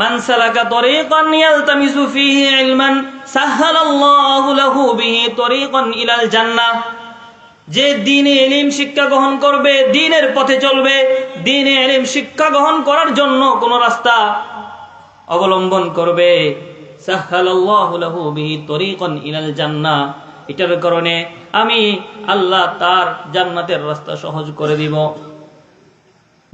মান সালাকা তরিকান ইয়ালতামিসু ফীহি ইলমান সাহহালাল্লাহু লাহু বিহি তরিকান ইলাল জান্নাহ। যে দ্বীনে ইলম শিক্ষা গ্রহণ করবে, দ্বীনের পথে চলবে, দ্বীনে ইলম শিক্ষা গ্রহণ করার জন্য কোন রাস্তা অবলম্বন করবে, সাহহালাল্লাহু লাহু বিহি তরিকান ইলাল জান্নাহ, এটার কারণে আমি আল্লাহ তার জান্নাতের রাস্তা সহজ করে দিব।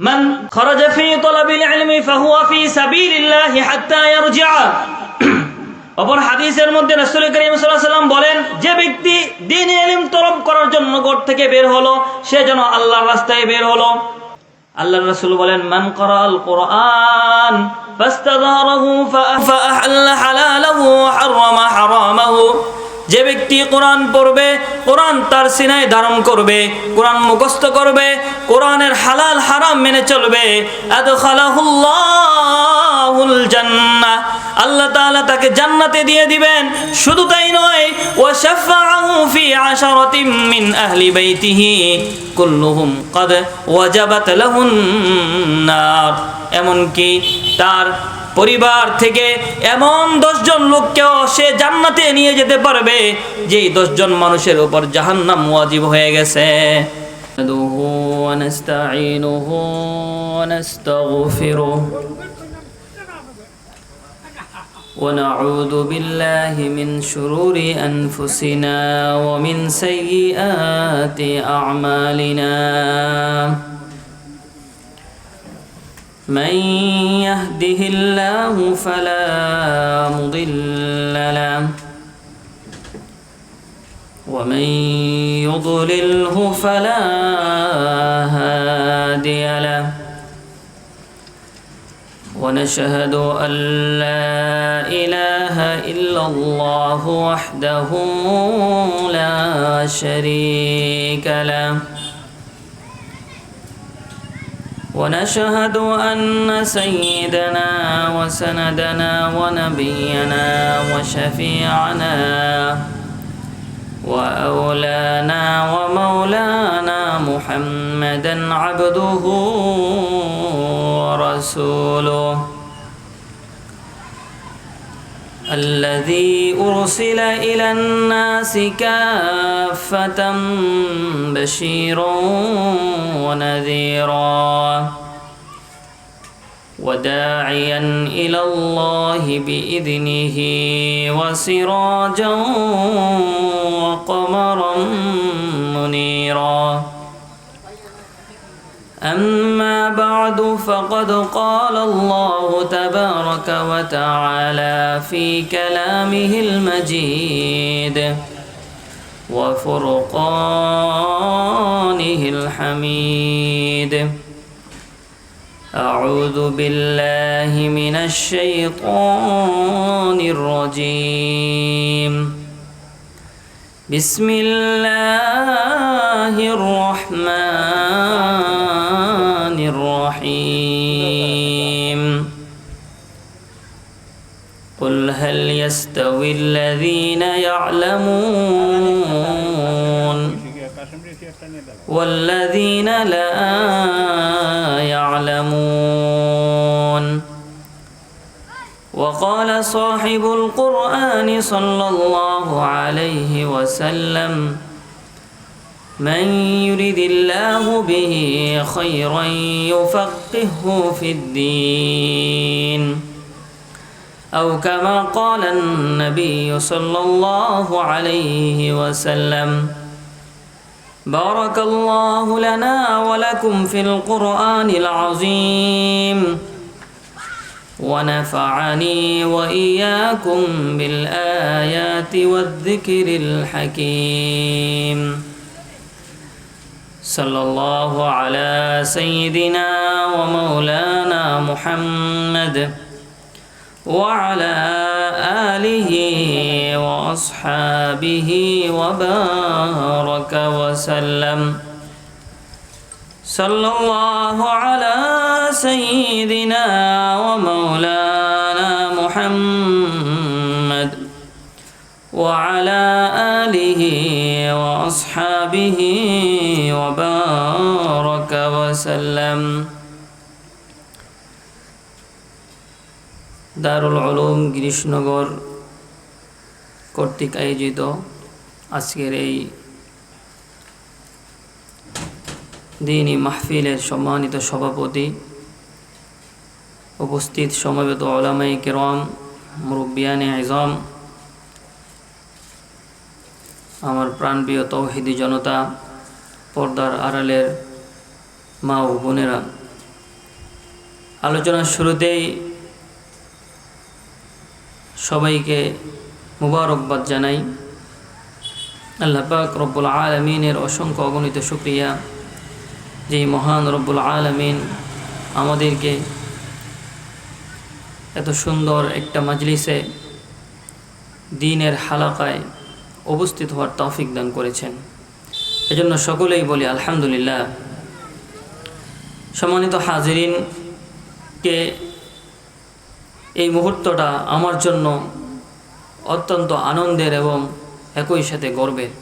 মান খরাজা ফি তালাবিল ইলমি ফাহুয়া ফি সাবিলিল্লাহি হাত্তা ইয়ারজিআ। অপর হাদিসের মধ্যে রাসূল করিম সাল্লাল্লাহু আলাইহি ওয়াসাল্লাম বলেন, যে ব্যক্তি দ্বীনে ইলম তলব করার জন্য ঘর থেকে বের হলো, সে যেন আল্লাহর রাস্তায় বের হলো। আল্লাহর রাসূল বলেন, মান ক্বারাআল কুরআন ফাস্তাযহারাহু ফাআহাল্লা হালালাহু ওয়া হারামা হারামাহু। যে ব্যক্তি কোরআন পড়বে, কোরআন তার সিনায় ধারণ করবে, কোরআন মুখস্থ করবে, কোরআনের হালাল হারাম মেনে চলবে, আদখালাহুল্লাহুল জান্নাহ, আল্লাহ তাআলা তাকে জান্নাতে দিয়ে দিবেন। শুধু তাই নয়, ওয়া শাফাআহু ফি আশারাতিন মিন আহলি বাইতিহি কুল্লুহুম ক্বাদ ওয়াজাবাত লাহুন নার। এমনকি তার পরিবার থেকে এমন 10 জন লোককেও সে জান্নাতে নিয়ে যেতে পারবে, যেই 10 জন মানুষের উপর জাহান্নাম ওয়াজিব হয়ে গেছে। নাহমাদুহু ওয়া নাস্তাঈনুহু ওয়া নাস্তাগফিরুহু ওয়া নাউযু বিল্লাহি মিন শুরুরি আনফুসিনা ওয়া মিন সাইয়্যাতি আ'মালিনা। من يهده الله فلا مضل له ومن يضلله فلا هادي له ونشهد أن لا إله إلا الله وحده لا شريك له ونشهد أن سيدنا وسندنا ونبينا وشفيعنا وأولانا ومولانا محمدا عبده ورسوله الذي أرسل إلى الناس كافة بشيرا ونذيرا وداعيا إلى الله بإذنه وسراجا وقمرا منيرا. أما بعد فقد قال الله تبارك وتعالى في كلامه المجيد وفرقانه الحميد. أعوذ بالله من الشيطان الرجيم. بسم الله الرحمن الرحيم. قل هل يستوي الذين يعلمون والذين لا يعلمون. وقال صاحب القرآن صلى الله عليه وسلم من يرد الله به خيرا يفقهه في الدين أو كما قال النبي صلى الله عليه وسلم. بارك الله لنا ولكم في القرآن العظيم ونفعني وإياكم بالآيات والذكر الحكيم. صلى الله على سيدنا ومولانا محمد وعلى آله وأصحابه وبارك وسلم. صلى الله على سيدنا ومولانا محمد وعلى آله وأصحابه وبارك وسلم. দারুল উলুম গিরিশনগর কর্তৃক আয়োজিত আজকের এই দ্বীনি মাহফিলের সম্মানিত সভাপতি, উপস্থিত সমবেত উলামায়ে কিরাম, মুরব্বিয়ানে আযম, আমার প্রাণপ্রিয় তৌহিদি জনতা, পর্দার আড়ালের মা ও বোনেরা, আলোচনার শুরুতেই সবাইকে মুবারকবাদ জানাই। আল্লাহ পাক রব্বুল আলামিনের অসংখ্য অগণিত শুকরিয়া, যেই মহান রব্বুল আলামিন আমাদেরকে এত সুন্দর একটা মাজলিসে দ্বীনের হালাকায় উপস্থিত হওয়ার তৌফিক দান করেছেন। এজন্য সকলেই বলি আলহামদুলিল্লাহ। সম্মানিত হাজিরিনকে, এই মুহূর্তটা আমার জন্য অত্যন্ত আনন্দের এবং একই সাথে গর্বের।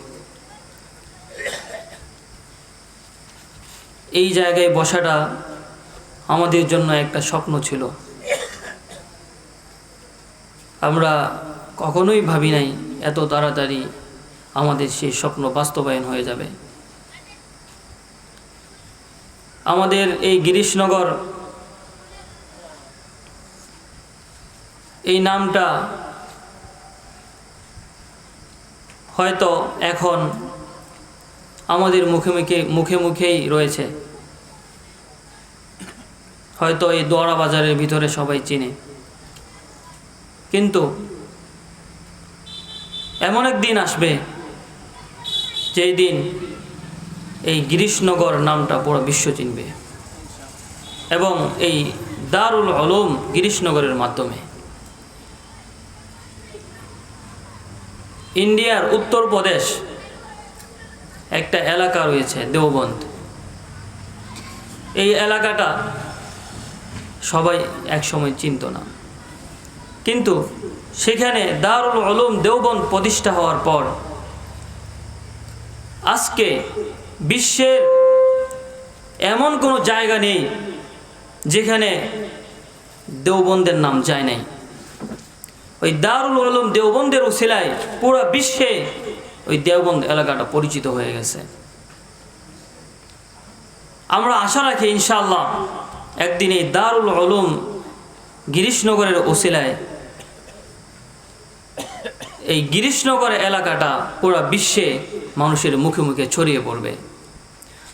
এই জায়গায় বসাটা আমাদের জন্য একটা স্বপ্ন ছিল। আমরা কখনোই ভাবি নাই এত তাড়াতাড়ি আমাদের সেই স্বপ্ন বাস্তবায়ন হয়ে যাবে। আমাদের এই গিরিশনগর, এই নামটা হয়তো এখন আমাদের মুখে মুখেই রয়েছে। হয়তো এই দোয়ারা বাজারের ভিতরে সবাই চিনে, কিন্তু এমন একদিন আসবে যেই দিন এই গিরিশনগর নামটা পুরো বিশ্ব চিনবে, এবং এই দারুল উলুম গিরিশনগরের মাধ্যমে। ইন্ডিয়ার উত্তরপ্রদেশ একটা এলাকা রয়েছে দেওবন্দ। এই এলাকাটা সবাই একসময় চিনত না, কিন্তু সেখানে দারুল উলুম দেওবন্দ প্রতিষ্ঠা হওয়ার পর আজকে বিশ্বের এমন কোনো জায়গা নেই যেখানে দেওবন্দের নাম যায় নাই। ওই দারুল উলুম দেওবন্দের উসিলায় পুরো বিশ্বে ওই দেওবন্দ এলাকাটা পরিচিত হয়ে গেছে। আমরা আশা রাখি ইনশাআল্লাহ একদিন এই দারুল উলুম গিরিশনগরের উসিলায় এই গিরিশনগর এলাকাটা পুরো বিশ্বে মানুষের মুখে মুখে ছড়িয়ে পড়বে।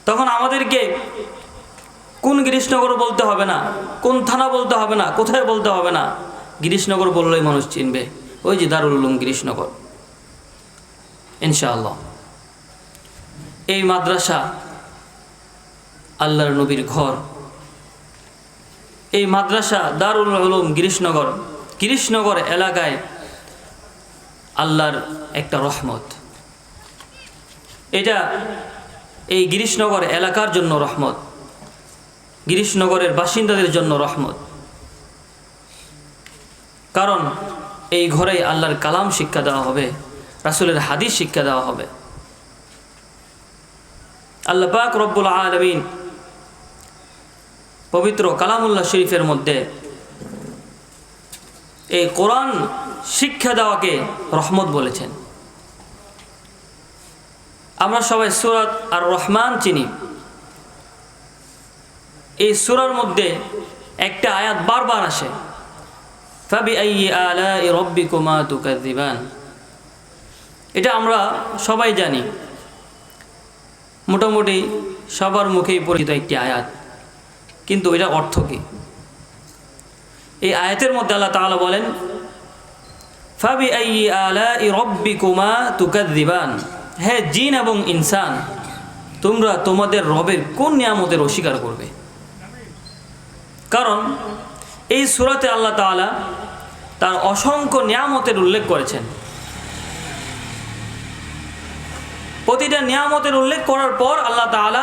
তখন আমাদেরকে কোন গিরিশনগর বলতে হবে না, কোন থানা বলতে হবে না, কোথায় বলতে হবে না, গিরিশনগর বললেই মানুষ চিনবে, ওই যে দারুল উলুম গিরিশনগর। ইনশাআল্লাহ এই মাদ্রাসা আল্লাহর নবীর ঘর। এই মাদ্রাসা দারুল উলুম গিরিশনগর এলাকায় আল্লাহর একটা রহমত। এটা এই গিরিশনগর এলাকার জন্য রহমত, গিরিশনগরের বাসিন্দাদের জন্য রহমত। কারণ এই ঘরেই আল্লাহর কালাম শিক্ষা দেওয়া হবে, রাসূলের হাদিস শিক্ষা দেওয়া হবে। আল্লাহ পাক রব্বুল আলামিন পবিত্র কালামুল্লাহ শরীফের মধ্যে এই কোরআন শিক্ষা দেওয়াকে রহমত বলেছেন। আমরা সবাই সূরা আর রহমান চিনি। এই সূরার মধ্যে একটা আয়াত বারবার আসে, ফাবিআইয়ি আলাই রাব্বিকুমা তুকাযযিবান। এটা আমরা সবাই জানি, মোটামুটি সবার মুখেই পরিচিত একটি আয়াত, কিন্তু এটা অর্থ কি? এই আয়াতের মধ্যে আল্লাহ তাআলা বলেন, ফাবিআইয়ি আলাই রাব্বিকুমা তুকাযযিবান। হে জিন এবং ইনসান, তোমরা তোমাদের রবের কোন নিয়ামতের অস্বীকার করবে? কারণ এই সূরাতে আল্লাহ তাআলা তার অসংখ্য নিয়ামতের উল্লেখ করেছেন। প্রতিটা নিয়ামতের উল্লেখ করার পর আল্লাহ তাআলা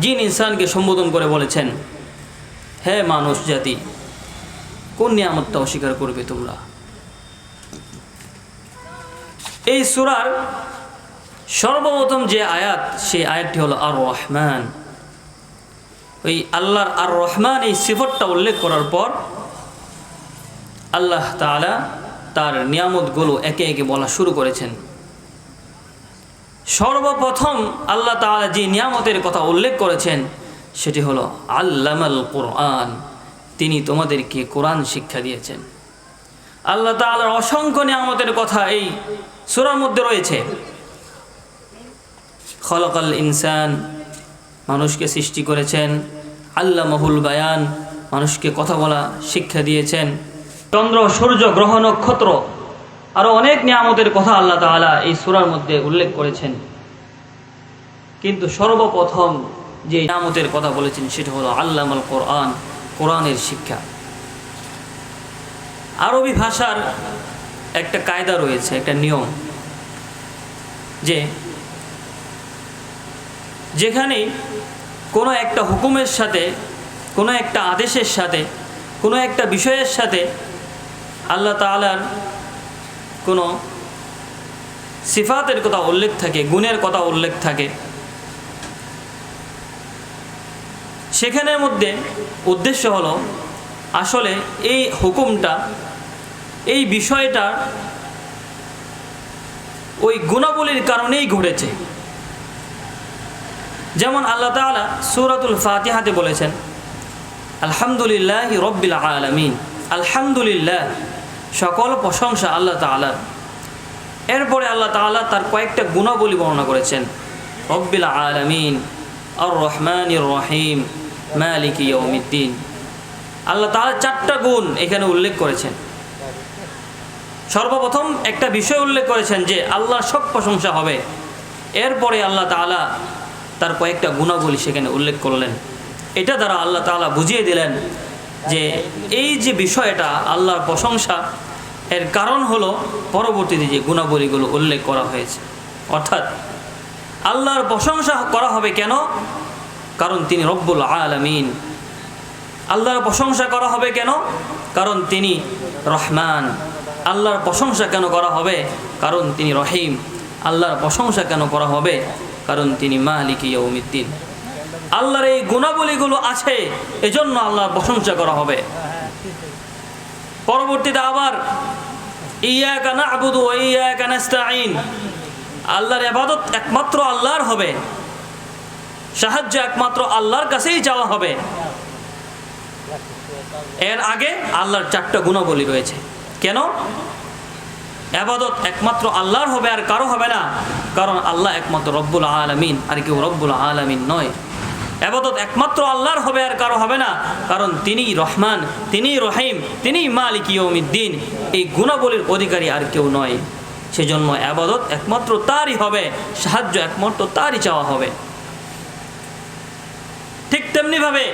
জিন ইনসানকে সম্বোধন করে বলেছেন, হে মানুষ জাতি, কোন নিয়ামতটা অস্বীকার করবে তোমরা? এই সূরার সর্বপ্রথম যে আয়াত, সেই আয়াতটি হলো আর রহমান। ওই আল্লাহর আর রহমান এই সিফতটা উল্লেখ করার পর আল্লাহ তাআলা তার নিয়ামতগুলো একে একে বলা শুরু করেছেন। সর্বপ্রথম আল্লাহ তাআলা যে নিয়ামতের কথা উল্লেখ করেছেন সেটি হলো আল্লামাল কোরআন, তিনি তোমাদেরকে কোরআন শিক্ষা দিয়েছেন। আল্লাহ তাআলার অসংখ্য নিয়ামতের কথা এই সূরার মধ্যে রয়েছে। খলাকাল ইনসান, মানুষকে সৃষ্টি করেছেন। আল্লামাহুল বায়ান, মানুষকে কথা বলা শিক্ষা দিয়েছেন। চন্দ্র, সূর্য, গ্রহ, নক্ষত্র, আরো অনেক নিয়ামতের কথা আল্লাহ তাআলা এই সূরার মধ্যে উল্লেখ করেছেন। কিন্তু সর্বপ্রথম যে নিয়ামতের কথা বলেছেন সেটা হলো আল্লামাল কোরআন, কোরআনের শিক্ষা। আরবি ভাষার একটা কায়দা রয়েছে, একটা নিয়ম, যে যেখানে কোনো একটা হুকুমের সাথে, কোনো একটা আদেশের সাথে, কোনো একটা বিষয়ের সাথে আল্লাহ তাআলার কোনো সিফাতের কথা উল্লেখ থাকে, গুণের কথা উল্লেখ থাকে, সেখানের মধ্যে উদ্দেশ্য হলো আসলে এই হুকুমটা, এই বিষয়টা ওই গুণাবলীর কারণেই ঘটেছে। যেমন আল্লাহ তাআলা সূরাতুল ফাতিহাতে বলেছেন আলহামদুলিল্লাহি রব্বিল আলামিন, আলহামদুলিল্লাহ, সকল প্রশংসা আল্লাহ তাআলার। এরপরে আল্লাহ তাআলা তার কয়েকটা গুণাবলী বর্ণনা করেছেন, রব্বিল আলামিন, আর রহমানির রহিম, মালিকি ইয়াউমিদ্দিন। আল্লাহ তাআলা চারটা গুণ এখানে উল্লেখ করেছেন। সর্বপ্রথম একটা বিষয় উল্লেখ করেছেন যে আল্লাহর সব প্রশংসা হবে, এরপরে আল্লাহ তাআলা তার কয়েকটা গুণাবলী সেখানে উল্লেখ করলেন। এটা দ্বারা আল্লাহ তাআলা বুঝিয়ে দিলেন যে এই যে বিষয়টা আল্লাহর প্রশংসা, এর কারণ হলো পরবর্তীতে যে গুণাবলীগুলো উল্লেখ করা হয়েছে। অর্থাৎ আল্লাহর প্রশংসা করা হবে কেন? কারণ তিনি রব্বুল আলামিন। আল্লাহর প্রশংসা করা হবে কেন? কারণ তিনি রহমান। আল্লাহর প্রশংসা কেন করা হবে? কারণ তিনি রহিম। আল্লাহর প্রশংসা কেন করা হবে? কারণ তিনি মালিকি ইয়াউমিদ্দিন। আল্লাহর এই গুণাবলীগুলো আছে, এজন্য আল্লাহর প্রশংসা করা হবে। পরবর্তীতে আবার ইয়াকা না'বুদু ওয়া ইয়াকা নাস্তাঈন, আল্লাহর ইবাদত একমাত্র আল্লাহর হবে, সাহায্য একমাত্র আল্লাহর কাছেই চাওয়া হবে। এর আগে আল্লাহর চারটা গুণাবলী রয়েছে। কেন? ইবাদত একমাত্র আল্লাহর হবে, আর কারো হবে না, কারণ আল্লাহ একমাত্র রব্বুল আলামিন, আর কেউ রব্বুল আলামিন নয়। ইবাদত একমাত্র আল্লাহর হবে, আর কারো হবে না, কারণ তিনিই রহমান, তিনিই রহিম, তিনিই মালিক ইয়াউমিদ্দিন। এই গুণাবলীর অধিকারী আর কেউ নয়। সেজন্য ইবাদত একমাত্র তারই হবে, সাহায্য একমাত্র তারই চাওয়া হবে। ঠিক তেমনিভাবে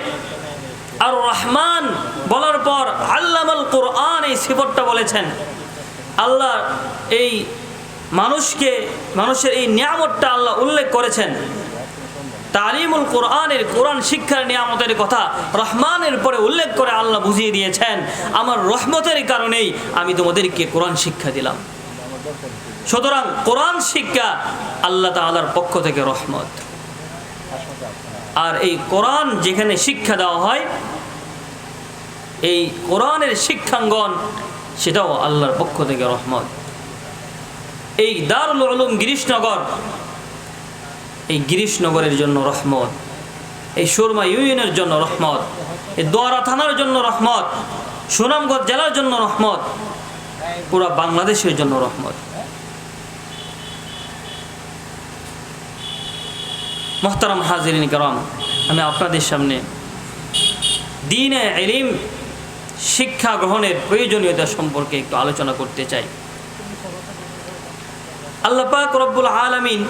আর রহমান বলার পর আল্লামাল কোরআন এই সিফতটা বলেছেন। আল্লাহ এই মানুষের এই নিয়ামতটা আল্লাহ উল্লেখ করেছেন। তালিমুল কোরআনের, কোরআন শিক্ষার নিয়ামতের কথা রহমানের পরে উল্লেখ করে আল্লাহ বুঝিয়ে দিয়েছেন, আমার রহমতের কারণেই আমি তোমাদেরকে কোরআন শিক্ষা দিলাম। সুতরাং কোরআন শিক্ষা আল্লাহ তাআলার পক্ষ থেকে রহমত। আর এই কোরআন যেখানে শিক্ষা দেওয়া হয়, এই কোরআনের শিক্ষাঙ্গন, সেটাও আল্লাহর পক্ষ থেকে রহমত। এই দারুল উলুম গিরিশনগর, এই গিরিশনগরের জন্য রহমত, এই সুরমা ইউনিয়নের জন্য রহমত, এই দোয়ারা থানার জন্য রহমত, সুনামগঞ্জ জেলার জন্য রহমত, পুরো বাংলাদেশের জন্য রহমত। মোহতারাম হাজিরিন কিরাম, আমি আপনাদের সামনে দ্বীনে ইলম শিক্ষা গ্রহণের প্রয়োজনীয়তা সম্পর্কে একটু আলোচনা করতে চাই। আল্লাহ পাক রব্বুল আলামিন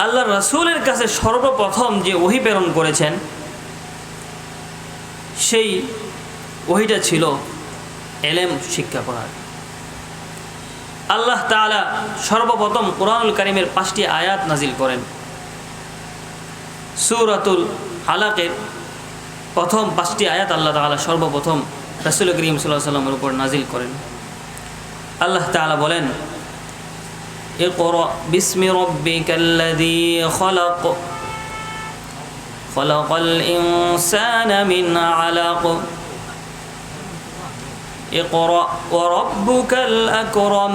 আল্লাহ রাসূলের কাছে সর্বপ্রথম যে ওহী প্রেরণ করেছেন, সেই ওহীটা ছিল ইলম শিক্ষা করার। আল্লাহ তাআলা সর্বপ্রথম কুরআনুল কারীমের 5টি আয়াত নাজিল করেন। সূরাতুল আলাকের প্রথম 5টি আয়াত আল্লাহ তাআলা সর্বপ্রথম রাসূল করিম সাল্লাল্লাহু আলাইহি ওয়াসাল্লামের উপর নাজিল করেন। আল্লাহ তাআলা বলেন, ইকরা বিসমি রাব্বিকাল্লাযী খলাক, খলাকাল ইনসানা মিন আলাক, اقرأ وربك الأكرم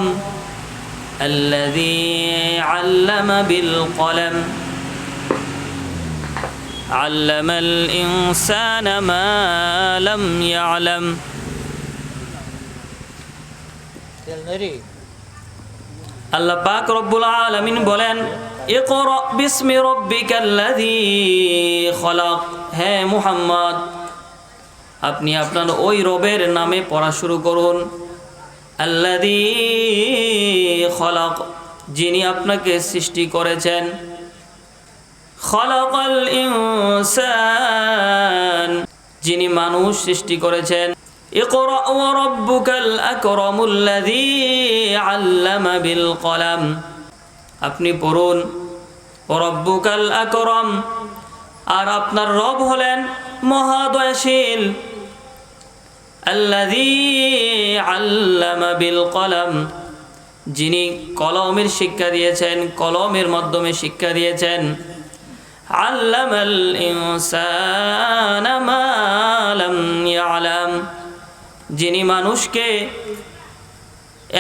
الذي علم بالقلم علم الإنسان ما لم يعلم আল্লাহ পাক রব্বুল আলামিন বলেন ইকরা বিসমি রাব্বিকাল্লাযী খলাক। হে মুহাম্মদ, আপনি আপনার ওই রবের নামে পড়া শুরু করুন। আল্লাযী খলাক, যিনি আপনাকে সৃষ্টি করেছেন। খলাকাল ইনসান, যিনি মানুষ সৃষ্টি করেছেন। ইকরা ওয়া রাব্বুকাল আকরামুল্লাযী আল্লামা বিল কলাম। আপনি পড়ুন ওয়া রাব্বুকাল আকরাম, আর আপনার রব হলেন মহাদয়াশীল। আল্লাযী আল্লামা বিল কলাম, যিনি কলমের শিক্ষা দিয়েছেন, কলমের মাধ্যমে শিক্ষা দিয়েছেন। আল্লামাল ইনসানা মা লাম ইয়ালাম, যিনি মানুষকে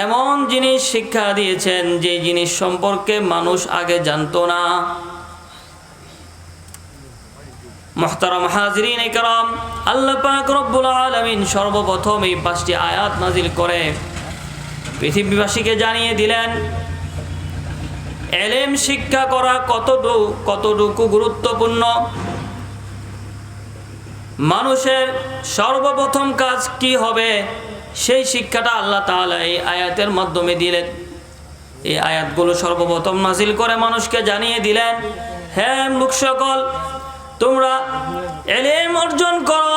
এমন জিনিস শিক্ষা দিয়েছেন যে জিনিস সম্পর্কে মানুষ আগে জানতো না। মুহতারাম হাজিরিন ইকরাম, আল্লাহ পাক রব্বুল আলামিন সর্বপ্রথম এই 5টি আয়াত নাজিল করে পৃথিবীবাসীকে জানিয়ে দিলেন ইলম শিক্ষা করা কতটুকু গুরুত্বপূর্ণ। মানুষের সর্বপ্রথম কাজ কি হবে সেই শিক্ষাটা আল্লাহ তাআলা এই আয়াতের মাধ্যমে দিলেন। এই আয়াতগুলো সর্বপ্রথম নাজিল করে মানুষকে জানিয়ে দিলেন, হে লোক সকল, তোমরা ইলম অর্জন করো,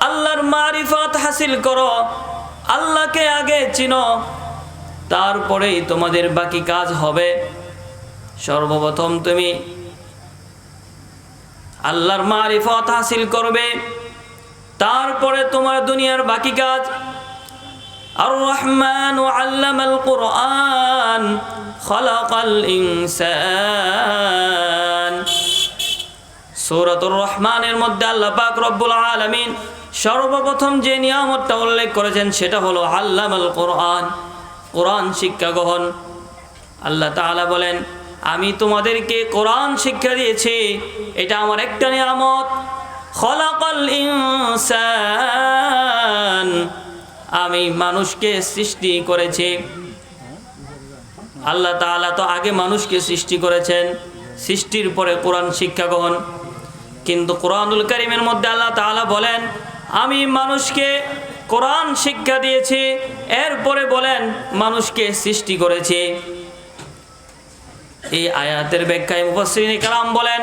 আল্লাহর মারিফত হাসিল করো, আল্লাহকে আগে চিনো, তারপরেই তোমাদের বাকি কাজ হবে। সর্বপ্রথম তুমি আল্লাহর মারিফত হাসিল করবে, তারপরে তোমার দুনিয়ার বাকি কাজ। আর রহমান আল্লামাল কুরআন খালাকাল ইনসান। সূরাতুর রহমানের মধ্যে আল্লাহ পাক রব্বুল আলামিন সর্বপ্রথম যে নিয়ামতটা উল্লেখ করেছেন সেটা হলো আল্লামাল কুরআন, কোরআন শিক্ষা গ্রহণ। আল্লাহ তাআলা বলেন, আমি তোমাদেরকে কোরআন শিক্ষা দিয়েছি, এটা আমার একটা নিয়ামত। খলাকাল ইনসান, আমি মানুষকে সৃষ্টি করেছি। আল্লাহ তাআলা তো আগে মানুষকে সৃষ্টি করেছেন, সৃষ্টির পরে কোরআন শিক্ষা গ্রহণ। কিন্তু কোরআনুল কারীমের মধ্যে আল্লাহ তাআলা বলেন, আমি মানুষকে কোরআন শিক্ষা দিয়েছি, এরপরে বলেন মানুষকে সৃষ্টি করেছি। এই আয়াতের ব্যাখ্যায় মুফাসসিরিন কেরাম বলেন,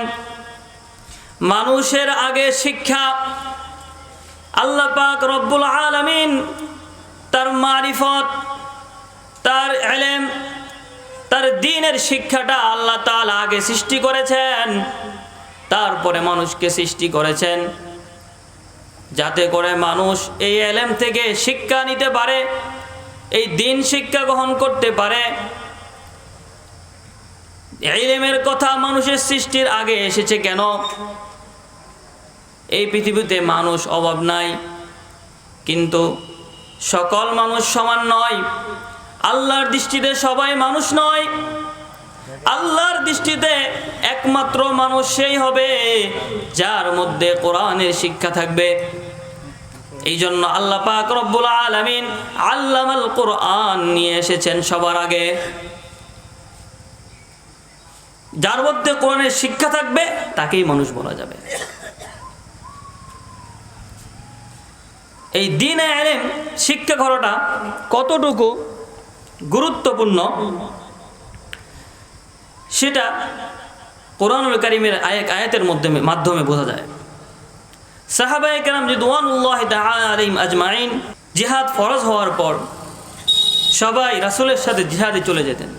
মানুষের আগে শিক্ষা আল্লাহ পাক রব্বুল আলামিন তার মারিফত, তার ইলম, তার দ্বীনের শিক্ষাটা আল্লাহ তাআলা আগে সৃষ্টি করেছেন, তারপরে মানুষকে সৃষ্টি করেছেন, যাতে করে মানুষ এই ইলম থেকে শিক্ষা নিতে পারে, এই দ্বীন শিক্ষা গ্রহণ করতে পারে। ইলমের কথা মানুষের সৃষ্টির আগে এসেছে কেন? এই পৃথিবীতে মানুষ অভাব নাই, কিন্তু সকল মানুষ সমান নয়। আল্লাহর দৃষ্টিতে সবাই মানুষ নয়। আল্লাহর দৃষ্টিতে একমাত্র মানুষ সেই হবে যার মধ্যে কোরআনের শিক্ষা থাকবে। এই জন্য আল্লাহ পাক রব্বুল আলামিন আল্লামাল কোরআন নিয়ে এসেছেন সবার আগে। যার মধ্যে কোরআনের শিক্ষা থাকবে তাকেই মানুষ বলা যাবে। এই দ্বীন ইলম শিক্ষা করাটা কতটুকু গুরুত্বপূর্ণ সেটা কোরআনুল কারীমের আয়াতের মাধ্যমে বোঝা যায়। সাহাবায়ে কেরাম রিদওয়ানুল্লাহি তাআলা আলাইহিম আজমাইন জিহাদ ফরজ হওয়ার পর সবাই রাসূলের সাথে জিহাদে চলে যেতেন।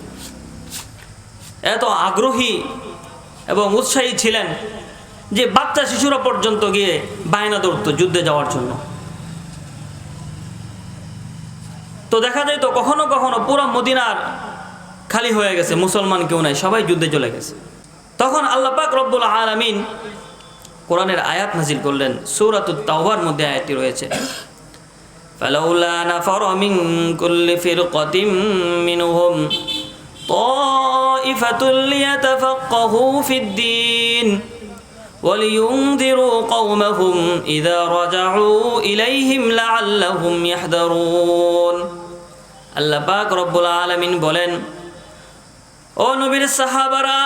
এত আগ্রহী এবং উৎসাহী ছিলেন যে বাচ্চা শিশুরা পর্যন্ত গিয়ে বায়না ধরতো যুদ্ধে যাওয়ার জন্য। তো দেখা যায় তো কখনো কখনো পুরো মদিনার খালি হয়ে গেছে, মুসলমান কেউ নাই, সবাই যুদ্ধে চলে গেছে। তখন আল্লাহ পাক রব্বুল আলামিন কোরআনের আয়াত নাজিল করলেন। সূরাতুত তাওবার মধ্যে আয়াতটি রয়েছে, ফালাউলা নাফারা মিন কুল্লি ফিরকাতিম মিনহুম তাইফাতুল লিয়াতাফাক্কাহু ফিদ-দীন ওয়ালিয়ুনযিরু কওমাহুম ইযা রাজাউ ইলাইহিম লাআল্লাহুম ইয়াহদারুন। আল্লাহ পাক রব্বুল আলামিন বলেন, ও নবীর সাহাবারা,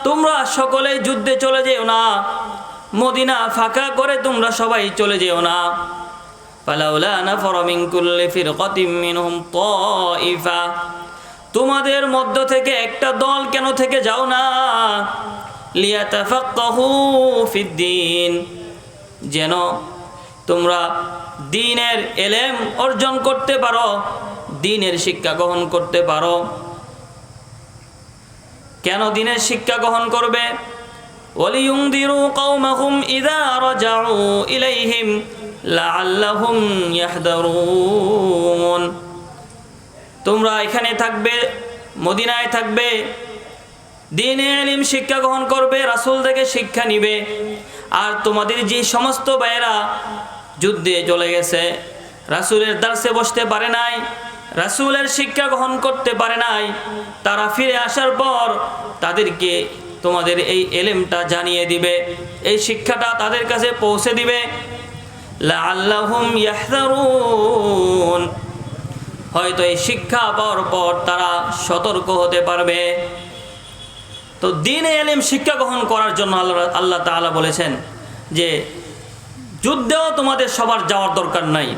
তোমরা সকলে যুদ্ধে চলে যেও না, মদিনা ফাঁকা করে তোমরা সবাই চলে যেও না। ফালাউলা নাফারা মিন কুল্লি ফিরকাতিম মিনহুম তাইফা, তোমাদের মধ্য থেকে একটা দল কেন থেকে যাও না, লিয়াতাফাক্কাহু ফিদ-দীন, যেন তোমরা দ্বীনের ইলম অর্জন করতে পারো, দ্বীনের শিক্ষা গ্রহণ করতে পারো। কেন দ্বীনের শিক্ষা গ্রহণ করবে? ওয়ালিয়ুনযিরু কওমাহুম ইযা রাজাউ ইলাইহিম লাআল্লাহুম ইয়াহদারুন। তোমরা এখানে থাকবে, মদিনায় থাকবে, দ্বীনে ইলম শিক্ষা গ্রহণ করবে, রাসূল থেকে শিক্ষা নিবে। আর তোমাদের যে সমস্ত ভাইয়েরা যুদ্ধে চলে গেছে, রাসূলের দার্সে বসতে পারে নাই, রাসূলের শিক্ষা গ্রহণ করতে পারে নাই, তারা ফিরে আসার পর তাদেরকে তোমাদের এই ইলমটা জানিয়ে দিবে, এই শিক্ষাটা তাদের কাছে পৌঁছে দিবে। লাআল্লাহুম ইয়াহযারুন, হয়তো এই শিক্ষা পাওয়ার পর তারা সতর্ক হতে পারবে। তো দ্বীনে ইলম শিক্ষা গ্রহণ করার জন্য আল্লাহ তাআলা বলেছেন যে যুদ্ধেও তোমাদের সবার যাওয়ার দরকার নাই,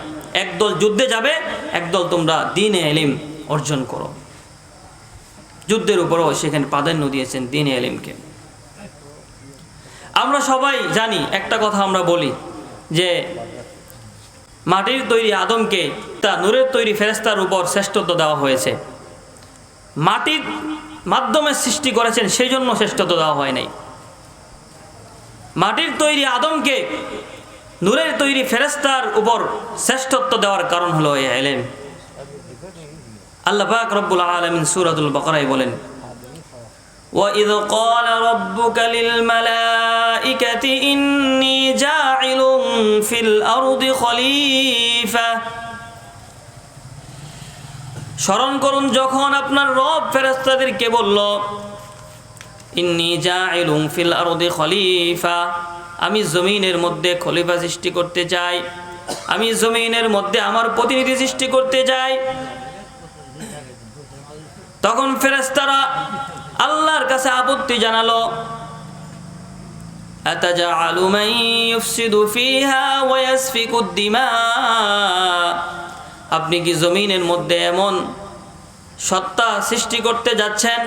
একদল যুদ্ধে যাবে, একদল তোমরা দ্বীনে ইলম অর্জন করো। যুদ্ধের উপরও সেখানে প্রাধান্য দিয়েছেন দ্বীনে ইলমকে। আমরা সবাই জানি, একটা কথা আমরা বলি যে মাটির তৈরি আদমকে তা নূরের তৈরি ফেরেশতার উপর শ্রেষ্ঠত্ব দেওয়া হয়েছে। মাটির মাধ্যমে সৃষ্টি করেছেন, সেই জন্য শ্রেষ্ঠত্ব দেওয়া হয় নাই। মাটির তৈরি আদমকে নূরের তৈরি ফেরেশতার উপর শ্রেষ্ঠত্ব দেওয়ার কারণ হলো এই ইলম। আল্লাহ পাক রব্বুল আলামিন সূরাতুল বাকারায় বলেন, وَإِذْ قَالَ رَبُّكَ لِلْمَلَائِكَةِ إِنِّي جَاعِلٌ فِي الْأَرْضِ خَلِيفَةً। স্মরণ করুন যখন আপনার রব ফেরেশতাদেরকে বলল, ইন্নী জাইলুন ফিল আরদি খলিফা, আমি জমিনের মধ্যে খলিফা সৃষ্টি করতে চাই, আমি জমিনের মধ্যে আমার প্রতিনিধি সৃষ্টি করতে চাই। তখন ফেরেশতারা আল্লাহর কাছে আপত্তি জানালো, আতাজাআলু মান ইউফসিদু ফিহা ওয়া ইয়াসফিকুদ দিমা, আপনি কি জমিনের মধ্যে এমন সত্তা সৃষ্টি করতে যাচ্ছেন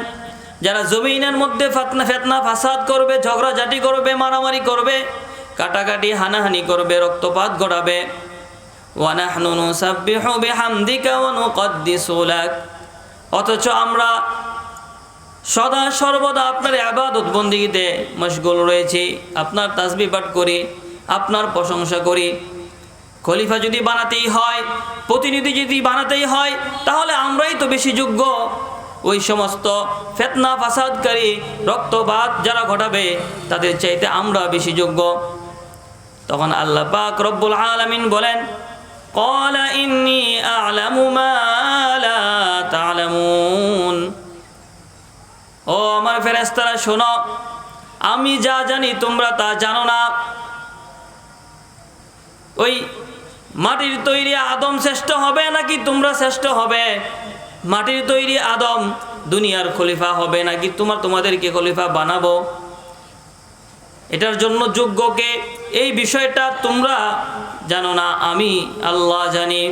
যারা জমিনের মধ্যে ফিতনা ফাসাদ করবে, ঝগড়াঝাটি করবে, মারামারি করবে, কাটাকাটি হানাহানি করবে, রক্তপাত ঘটাবে। ওয়া নাহনু নুসাব্বিহু বিহামদিকা ওয়া নুকদ্দিসু লাক, অথচ আমরা সদা সর্বদা আপনার ইবাদত বন্দেগীতে মশগুল রয়েছি, আপনার তাসবিহ পাঠ করি, আপনার প্রশংসা করি। খলিফা যদি বানাতেই হয়, প্রতিনিধি যদি বানাতেই হয়, তাহলে আমরাই তো বেশি যোগ্য। ওই সমস্ত ফিতনা ফাসাদকারী, রক্তপাত যারা ঘটাবে, তাদের চাইতে আমরা বেশি যোগ্য। তখন আল্লাহ পাক রব্বুল আলামিন বলেন, ক্বালা ইন্নী আ'লামু মা লা তা'লামুন, ও আমার ফেরেশতারা শোনো, আমি যা জানি তোমরা তা জানো না। ওই মাটির তৈরি আদম শ্রেষ্ঠ হবে নাকি তোমরা শ্রেষ্ঠ হবে? মাটির তৈরি আদম দুনিয়ার খলিফা হবে নাকি তোমাদেরকে খলিফা বানাবো? এটার জন্য যোগ্য কে, এই বিষয়টা তোমরা জানো না, আমি আল্লাহ জানি।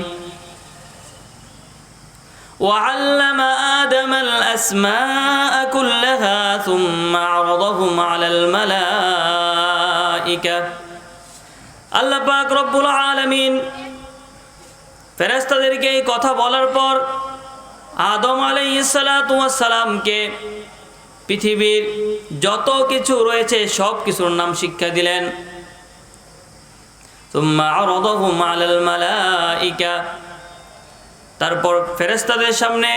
وعلم آدم الأسماء كلها ثم عرضهم على الملائكة। আল্লাহ পাক রব্বুল আলামিন ফেরেশতাদেরকে এই কথা বলার পর আদম আলাইহিস সালাতু ওয়াস সালামকে পৃথিবীর যত কিছু রয়েছে সব কিছুর নাম শিক্ষা দিলেন। ثم عرضهم على الملائكة, তারপর ফেরেশতাদের সামনে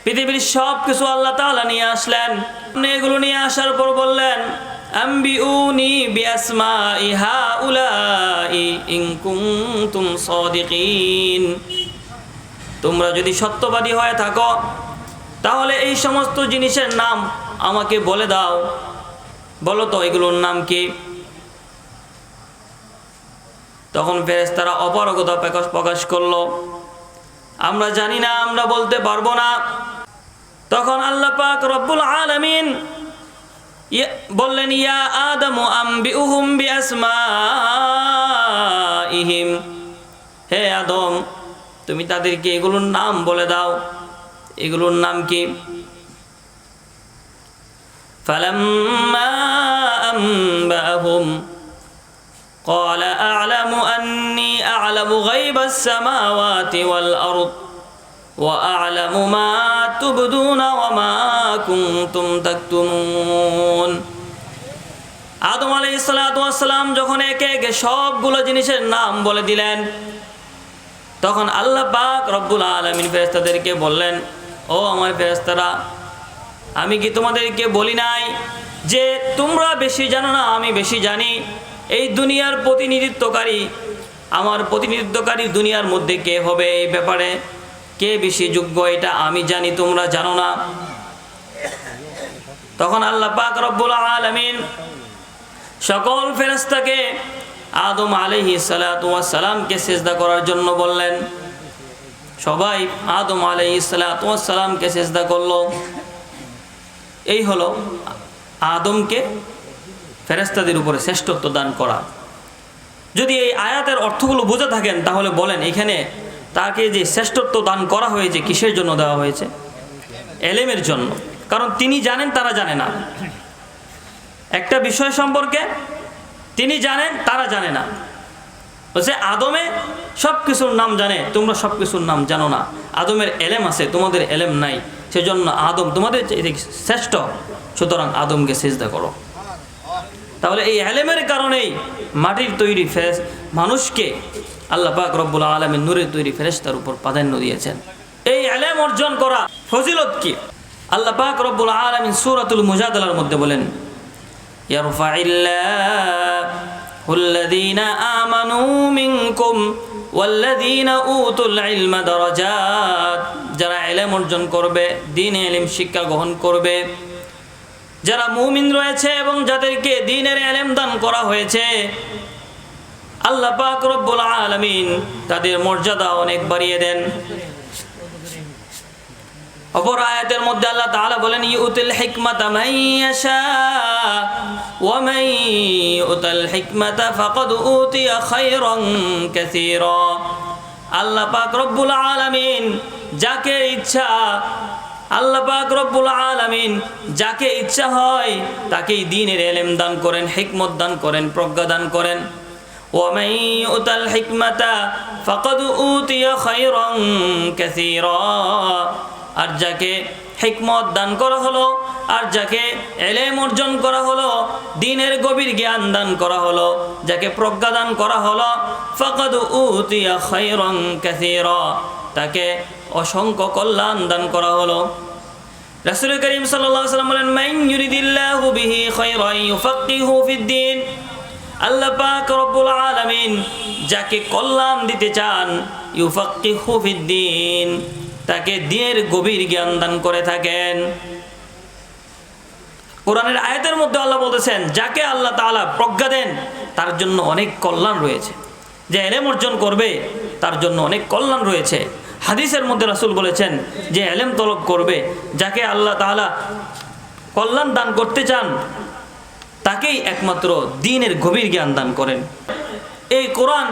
পৃথিবীর সব কিছু আল্লাহ তাআলা নিয়ে আসলেন। এগুলো নিয়ে আসার পর বললেন, আম্বিউনি বিআসমাই হাউলাই ইন কুনতুম সাদিকিন, তোমরা যদি সত্যবাদী হয়ে থাকো তাহলে এই সমস্ত জিনিসের নাম আমাকে বলে দাও, বলো তো এগুলোর নাম কি? তখন ফেরেশতারা অপারগতা প্রকাশ করলো, আমরা জানি না, আমরা বলতে পারবো না। তখন আল্লাহ পাক রব্বুল আলামিন বললেন, ইয়া আদমু আম্বিউহুম বিআসমাইহিম, হে আদম তুমি তাদেরকে এগুলোর নাম বলে দাও, এগুলোর নাম কি? ফালাম্মা আম্বাহুম قال أعلم أني أعلم غيب السماوات والأرض وأعلم ما تبدون وما كنتم تكتمون। আদম আলাইহিস সালাতু ওয়াস সালাম যখন একে একে সবগুলো জিনিসের নাম বলে দিলেন, তখন আল্লাহ পাক রব্বুল আলামিন ফেরেশতাদেরকে বললেন, ও আমার ফেরেশতারা, আমি কি তোমাদেরকে বলি নাই যে তোমরা বেশি জানো না, আমি বেশি জানি? এই দুনিয়ার প্রতিনিধিত্বকারী, আমার প্রতিনিধিত্বকারী দুনিয়ার মধ্যে কে হবে, এই ব্যাপারে কে বেশি যোগ্য এটা আমি জানি, তোমরা জানো না। তখন আল্লাহ পাক রব্বুল আলামিন সকল ফেরেশতাকে আদম আলাইহিস সালাতু ওয়াস সালামকে সিজদা করার জন্য বললেন। সবাই আদম আলাইহিস সালাতু ওয়াস সালামকে সিজদা করলো। এই হলো আদমকে ফেরেশতাদের উপরে শ্রেষ্ঠত্ব দান করা। যদি এই আয়াতের অর্থগুলো বুঝে থাকেন তাহলে বলেন এখানে তাকে যে শ্রেষ্ঠত্ব দান করা হয়েছে কিসের জন্য দেওয়া হয়েছে? এলেমের জন্য। কারণ তিনি জানেন, তারা জানে না। একটা বিষয় সম্পর্কে তিনি জানেন, তারা জানে না। বলছে আদমে সব কিছুর নাম জানে, তোমরা সব কিছুর নাম জানো না। আদমের এলেম আছে, তোমাদের এলেম নাই, সেজন্য আদম তোমাদের শ্রেষ্ঠ, সুতরাং আদমকে সিজদা করো। তাহলে এই এলেমের কারণেই মাটির তৈরি মানুষকে আল্লাহ পাক রব্বুল আলামিন নূরের তৈরি ফেরেশতার উপর প্রাধান্য দিয়েছেন। এই এলেম অর্জন করা ফজিলত কি? আল্লাহ পাক রব্বুল আলামিন সূরাতুল মুজাদালার মধ্যে বলেন, ইয়ারফাইল্লাহুল্লাযীনা আমানু মিনকুম ওয়াল্লাযীনা উতুল ইলমা দারাজাত। যারা এলেম অর্জন করবে, দ্বীনের ইলম শিক্ষা গ্রহণ করবে, যারা মুমিন রয়েছে এবং যাদেরকে দ্বীনের ইলম দান করা হয়েছে, আল্লাহ পাক রব্বুল আলামিন তাদের মর্যাদা অনেক বাড়িয়ে দেন। অপর আয়াতের মধ্যে আল্লাহ তাআলা বলেন, ইউতিল হিকমাতা মান ইয়াশা ওয়া মান ইউতাল হিকমাতা ফাকাদ উতিয়া খায়রান কাসীরা। আল্লাহ পাক রব্বুল আলামিন যাকে ইচ্ছা, আল্লাহ পাক রব্বুল আলামিন যাকে ইচ্ছা হয় তাকেই দ্বীনের ইলম দান করেন, হিকমত দান করেন, প্রজ্ঞা দান করেন। وَمَن يُؤْتَ الْحِكْمَةَ فَقَدْ أُوتِيَ خَيْرًا كَثِيرًا। আর যাকে হিকমত দান করা হলো, আর যাকে ইলম অর্জন করা হলো, দ্বীনের গভীর জ্ঞান দান করা হলো, যাকে প্রজ্ঞা দান করা হলো, فَقَدْ أُوتِيَ خَيْرًا كَثِيرًا, তাকে অসংখ্য কল্যাণ দান করা হলো। রাসূল করিম সাল্লাল্লাহু আলাইহি ওয়াসাল্লাম বলেন, মান ইউরিদিল্লাহু বিহি খায়রান ইউফাক্কিহু ফিদ-দ্বীন। আল্লাহ পাক রব্বুল আলামিন যাকে কল্যাণ দিতে চান, ইউফাক্কিহু ফিদ-দ্বীন, তাকে দ্বীনের গভীর জ্ঞান দান করে থাকেন। কোরআনের আয়াতের মধ্যে আল্লাহ বলতেছেন, যাকে আল্লাহ তাআলা প্রজ্ঞা দেন তার জন্য অনেক কল্যাণ রয়েছে। যে ইলম অর্জন করবে তার জন্য অনেক কল্যাণ রয়েছে। হাদিসের মধ্যে রাসূল বলেছেন যে ইলম তলব করবে, যাকে আল্লাহ তাআলা কল্যাণ দান করতে চান তাকেই একমাত্র দ্বীনের গভীর জ্ঞান দান করেন। এই কোরআন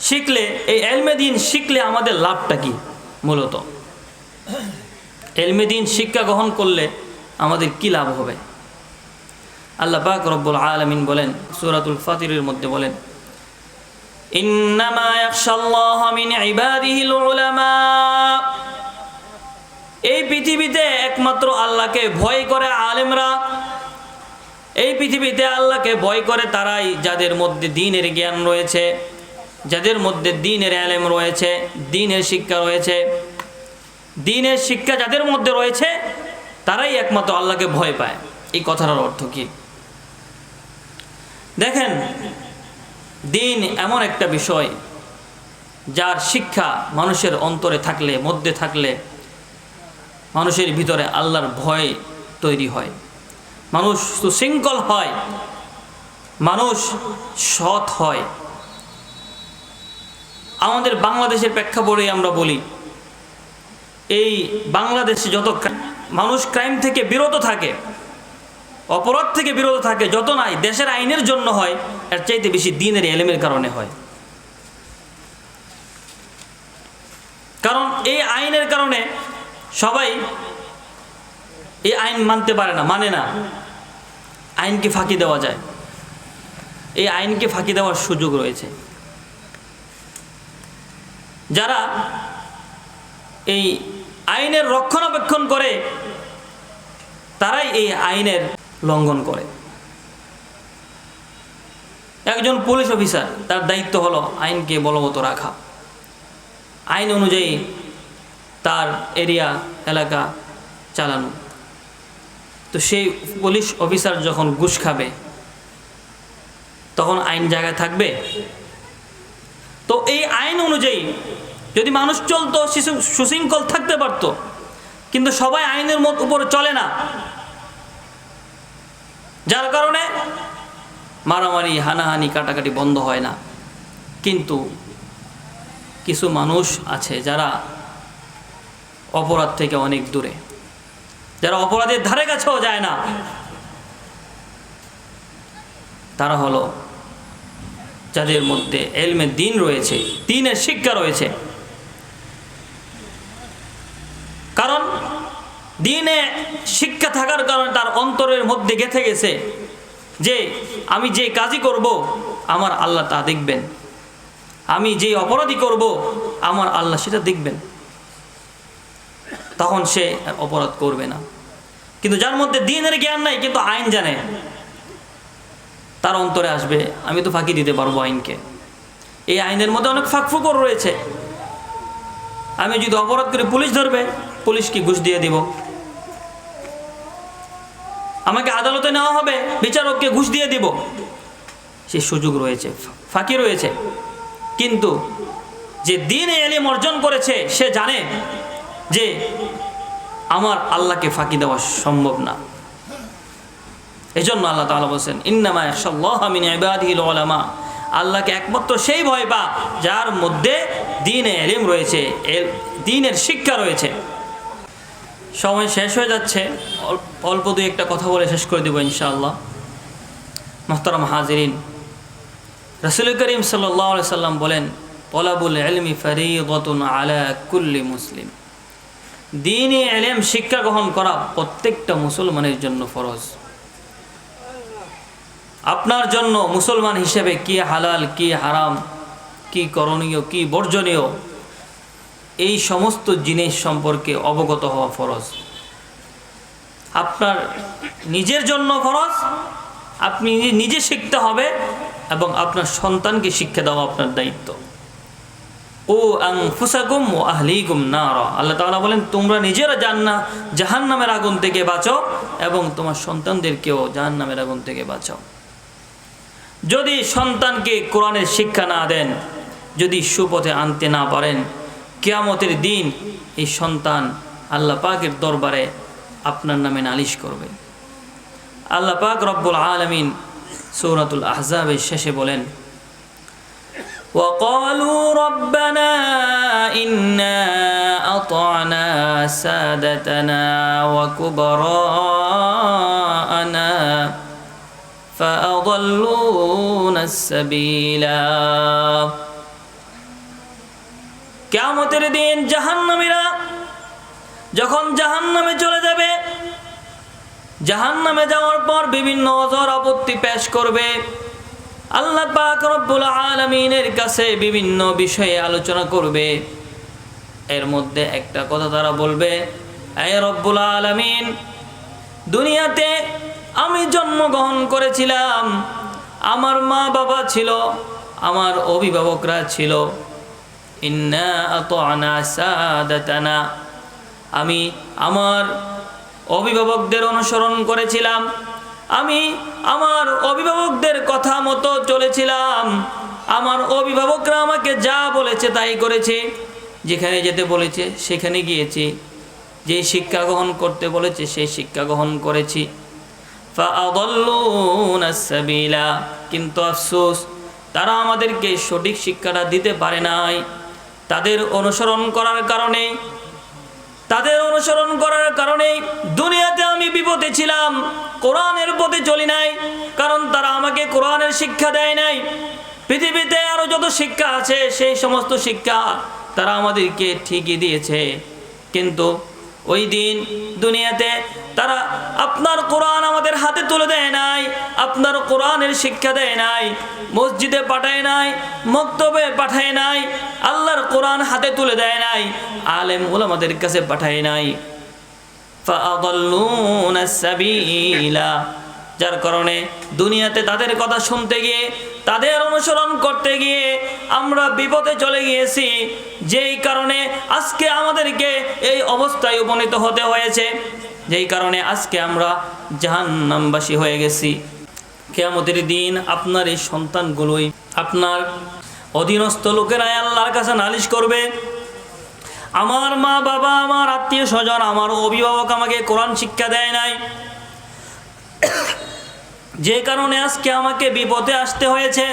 শিখলে, এই ইলমে দ্বীন শিখলে আমাদের লাভটা কি? মূলত ইলমে দ্বীন শিক্ষা গ্রহণ করলে আমাদের কি লাভ হবে? আল্লাহ পাক রব্বুল আলামিন বলেন সূরাতুল ফাতিরের মধ্যে বলেন, ইন্নামা ইয়াখশাল্লাহা মিন ইবাদিহিল উলামা। এই পৃথিবীতে একমাত্র আল্লাহকে ভয় করে আলেমরা। এই পৃথিবীতে আল্লাহকে ভয় করে তারাই যাদের মধ্যে দ্বীনের জ্ঞান রয়েছে, যাদের মধ্যে দ্বীনের ইলম রয়েছে, দ্বীনের শিক্ষা রয়েছে। দ্বীনের শিক্ষা যাদের মধ্যে রয়েছে তারাই একমাত্র আল্লাহকে ভয় পায়। এই কথাটার অর্থ কি? দেখেন, দ্বীন এমন একটা বিষয় যার শিক্ষা মানুষের অন্তরে থাকলে, মধ্যে থাকলে মানুষের ভিতরে আল্লাহর ভয় তৈরি হয়, মানুষ সুশৃঙ্খল হয়, মানুষ সৎ হয়। আমাদের বাংলাদেশের প্রেক্ষাপটে আমরা বলি, এই বাংলাদেশে যত মানুষ ক্রাইম থেকে বিরত থাকে, অপরাধ থেকে বিরত থাকে, যত নাই দেশের আইনের জন্য হয়, এর চাইতে বেশি দ্বীনের ইলমের কারণে হয়। কারণ এই আইনের কারণে সবাই এই আইন মানতে পারে না, মানে না, আইনকে ফাঁকি দেওয়া যায়, এই আইনকে ফাঁকি দেওয়ার সুযোগ রয়েছে। যারা এই আইনের রক্ষণাবেক্ষণ করে তারাই এই আইনের লঙ্ঘন করে। একজন পুলিশ অফিসার, তার দায়িত্ব হলো আইনকে বলবৎ রাখা, আইন অনুযায়ী তার এরিয়া এলাকা চালানো। তো সেই পুলিশ অফিসার যখন ঘুষ খাবে তখন আইন জায়গায় থাকবে? তো এই আইন অনুযায়ী যদি মানুষ চলতো, সুশৃঙ্খল থাকতে পারত, কিন্তু সবাই আইনের উপরে চলে না, যার কারণে মারামারি, হানাহানি, কাটাকাটি বন্ধ হয় না। কিন্তু কিছু মানুষ আছে যারা অপরাধ থেকে অনেক দূরে, যারা অপরাধের ধারে কাছেও যায় না, তারা হলো যাদের মধ্যে ইলমে দ্বীন রয়েছে, দ্বীনের শিক্ষা রয়েছে। কারণ দ্বীনে শিক্ষা থাকার কারণে তার অন্তরের মধ্যে গেঁথে গেছে যে আমি যে কাজই করব আমার আল্লাহ তা দেখবেন, আমি যে অপরাধী করব আমার আল্লাহ সেটা দেখবেন, তখন সে অপরাধ করবে না। কিন্তু যার মধ্যে দ্বীনের জ্ঞান নাই কিন্তু আইন জানে, তার অন্তরে আসবে আমি তো ফাঁকি দিতে পারবো আইনকে, এই আইনের মধ্যে অনেক ফাঁকফোকর রয়েছে, আমি যদি অপরাধ করি পুলিশ ধরবে, পুলিশকে ঘুষ দিয়ে দিব, আমাকে আদালতে নেওয়া হবে, বিচারককে ঘুষ দিয়ে দিব, সে সুযোগ রয়েছে, ফাঁকি রয়েছে। কিন্তু যে দ্বীনে ইলম অর্জন করেছে সে জানে যে আমার আল্লাহকে ফাঁকি দেওয়া সম্ভব না। এজন্য আল্লাহ তাআলা বলেন ইন্নামা ইয়াখশাল্লাহা মিন ইবাদিহিল উলামা, আল্লাহকে একমাত্র সেই ভয় পা যার মধ্যে দ্বীনে ইলম রয়েছে, দ্বীনের শিক্ষা রয়েছে। সময় শেষ হয়ে যাচ্ছে, অল্প দুই একটা কথা বলে শেষ করে দেব ইনশাআল্লাহ। মুহতারাম হাজিরিন, রাসূল করিম সাল্লাল্লাহু আলাইহি সাল্লাম বলেন তলাবুল ইলমি ফরিইদাতুন আলা কুল্লি মুসলিম, দ্বীনি ইলম শিক্ষা গ্রহণ করা প্রত্যেকটা মুসলমানের জন্য ফরজ। আপনার জন্য মুসলমান হিসেবে কি হালাল, কি হারাম, কি করণীয়, কি বর্জনীয়, এই সমস্ত জিনিস সম্পর্কে অবগত হওয়া ফরজ। আপনার নিজের জন্য ফরজ, আপনি নিজে শিখতে হবে এবং আপনার সন্তানকে শিক্ষা দেওয়া আপনার দায়িত্ব। ও আনফুসাকুম ওয়া আহলিকুম নারা, আল্লাহ তাআলা বলেন তোমরা নিজেরা জাহান্নামের আগুন থেকে বাঁচাও এবং তোমার সন্তানদেরকেও জাহান্নামের আগুন থেকে বাঁচাও। যদি সন্তানকে কোরআনের শিক্ষা না দেন, যদি সুপথে আনতে না পারেন, কিয়ামতের দিন এই সন্তান আল্লাহ পাকের দরবারে আপনার নামে নালিশ করবে। আল্লাহ পাক রব্বুল আলামিন সূরাতুল আহজাবের শেষে বলেন وقالوا ربنا إنا أطعنا سادتنا وكبراءنا فأضلونا السبيلا। কিয়ামতের দিন জাহান্নামীরা যখন জাহান্নামে চলে যাবে, জাহান্নামে যাওয়ার পর বিভিন্ন অজর আপত্তি পেশ করবে, আল্লাহ পাক রব্বুল আলামিনের কাছে বিভিন্ন বিষয়ে আলোচনা করবে। এর মধ্যে একটা কথা তারা বলবে, হে রব্বুল আলামিন, দুনিয়াতে আমি জন্মগ্রহণ করেছিলাম, আমার মা বাবা ছিল, আমার অভিভাবকরা ছিল, ইন্না আতা'না সাদাতানা, আমি আমার অভিভাবকদের অনুসরণ করেছিলাম, আমি আমার অভিভাবকদের কথা মতো চলেছিলাম। আমার অভিভাবকরা আমাকে যা বলেছে তাই করেছি, যেখানে যেতে বলেছে সেখানে গিয়েছি, যে শিক্ষা গ্রহণ করতে বলেছে সেই শিক্ষা গ্রহণ করেছি। ফাআদাল্লুনা সাবিলা, কিন্তু আফসোস তারা আমাদেরকে সঠিক শিক্ষাটা দিতে পারে নাই। তাদের অনুসরণ করার কারণে দুনিয়াতে আমি বিপদে ছিলাম, কোরআনের পথে চলি নাই, কারণ তারা আমাকে কোরআনের শিক্ষা দেয় নাই। পৃথিবীতে আরো যত শিক্ষা আছে সেই সমস্ত শিক্ষা তারা আমাদেরকে ঠিকই দিয়েছে, কিন্তু ওই দিন দুনিয়াতে তারা আপনার কোরআন আমাদের হাতে তুলে দেয় নাই, আপনার কোরআনের শিক্ষা দেয় নাই, মসজিদে পাঠায় নাই, মক্তবে পাঠায় নাই, আল্লাহর কোরআন হাতে তুলে দেয় নাই, আলেম উলামাদের কাছে পাঠায় নাই। ফাআদাল্লুনা সাবিলা, যার কারণে দুনিয়াতে তাদের কথা শুনতে গিয়ে, তাদের অনুসরণ করতে গিয়ে আমরা বিপদে চলে গিয়েছি, যেই কারণে আজকে আমাদেরকে এই অবস্থায় উপনীত হতে হয়েছে, যেই কারণে আজকে আমরা জাহান্নামবাসী হয়ে গেছি। কিয়ামতের দিন আপনার এই সন্তানগুলোই, আপনার অধীনস্থ লোকেরাই আল্লাহর কাছে নালিশ করবে, আমার মা বাবা, আমার আত্মীয় স্বজন, আমার অভিভাবক আমাকে কোরআন শিক্ষা দেয় নাই, যে কারণে আজকে আমাকে বিপদে আসতে হয়েছে।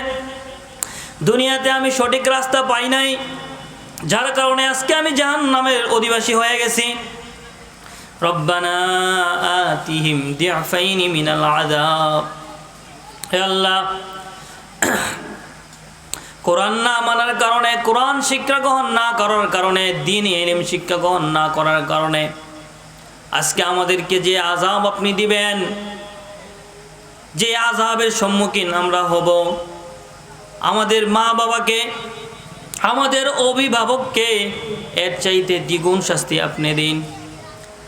দুনিয়াতে আমি সঠিক রাস্তা পাই নাই, যার কারণে আজকে আমি জাহান্নামের অধিবাসী হয়ে গেছি। রব্বানা আতিহিম দিআফাইনি মিনাল আযাব, হে আল্লাহ, কোরআন না মানার কারণে, কোরআন শিক্ষা গ্রহণ না করার কারণে, দ্বীনি ইলম শিক্ষা গ্রহণ না করার কারণে আজকে আমাদেরকে যে আযাব আপনি দিবেন, যে আযাবের সম্মুখীন আমরা হব, আমাদের মা বাবাকে, আমাদের অভিভাবককে এর চাইতে দ্বিগুণ শাস্তি আপনি দিন।